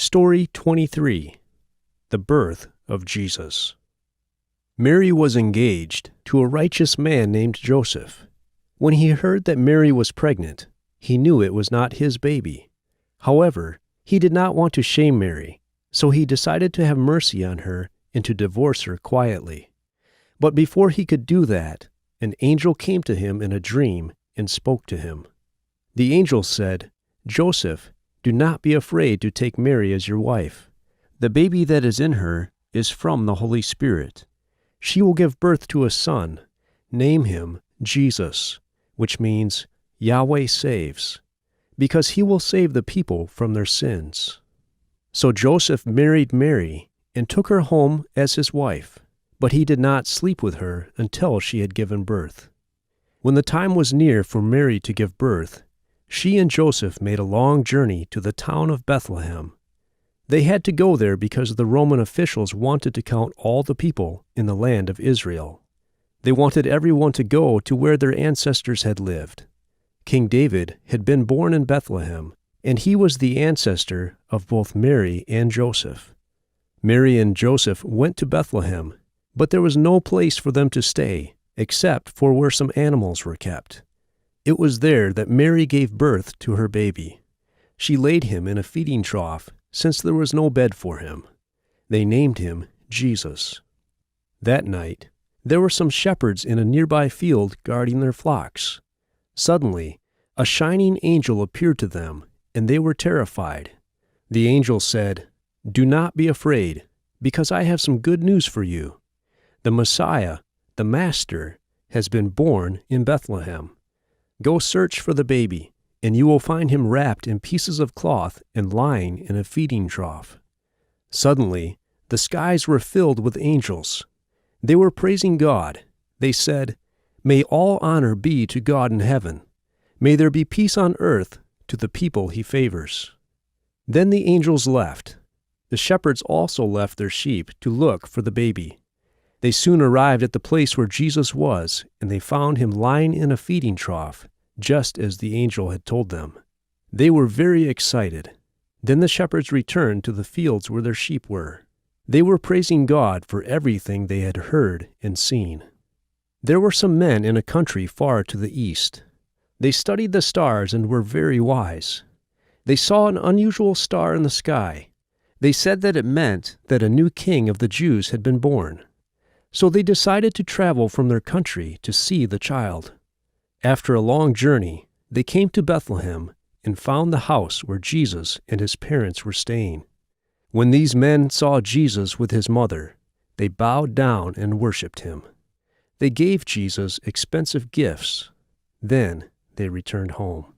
Story 23. The Birth of Jesus. Mary was engaged to a righteous man named Joseph. When he heard that Mary was pregnant, he knew it was not his baby. However, he did not want to shame Mary, so he decided to have mercy on her and to divorce her quietly. But before he could do that, an angel came to him in a dream and spoke to him. The angel said, "Joseph, do not be afraid to take Mary as your wife. The baby that is in her is from the Holy Spirit. She will give birth to a son. Name him Jesus, which means Yahweh saves, because he will save the people from their sins." So Joseph married Mary and took her home as his wife, but he did not sleep with her until she had given birth. When the time was near for Mary to give birth, she and Joseph made a long journey to the town of Bethlehem. They had to go there because the Roman officials wanted to count all the people in the land of Israel. They wanted everyone to go to where their ancestors had lived. King David had been born in Bethlehem, and he was the ancestor of both Mary and Joseph. Mary and Joseph went to Bethlehem, but there was no place for them to stay except for where some animals were kept. It was there that Mary gave birth to her baby. She laid him in a feeding trough since there was no bed for him. They named him Jesus. That night, there were some shepherds in a nearby field guarding their flocks. Suddenly, a shining angel appeared to them, and they were terrified. The angel said, "Do not be afraid, because I have some good news for you. The Messiah, the Master, has been born in Bethlehem. Go search for the baby, and you will find him wrapped in pieces of cloth and lying in a feeding trough." Suddenly, the skies were filled with angels. They were praising God. They said, "May all honor be to God in heaven. May there be peace on earth to the people he favors." Then the angels left. The shepherds also left their sheep to look for the baby. They soon arrived at the place where Jesus was, and they found him lying in a feeding trough, just as the angel had told them. They were very excited. Then the shepherds returned to the fields where their sheep were. They were praising God for everything they had heard and seen. There were some men in a country far to the east. They studied the stars and were very wise. They saw an unusual star in the sky. They said that it meant that a new king of the Jews had been born. So they decided to travel from their country to see the child. After a long journey, they came to Bethlehem and found the house where Jesus and his parents were staying. When these men saw Jesus with his mother, they bowed down and worshipped him. They gave Jesus expensive gifts. Then they returned home.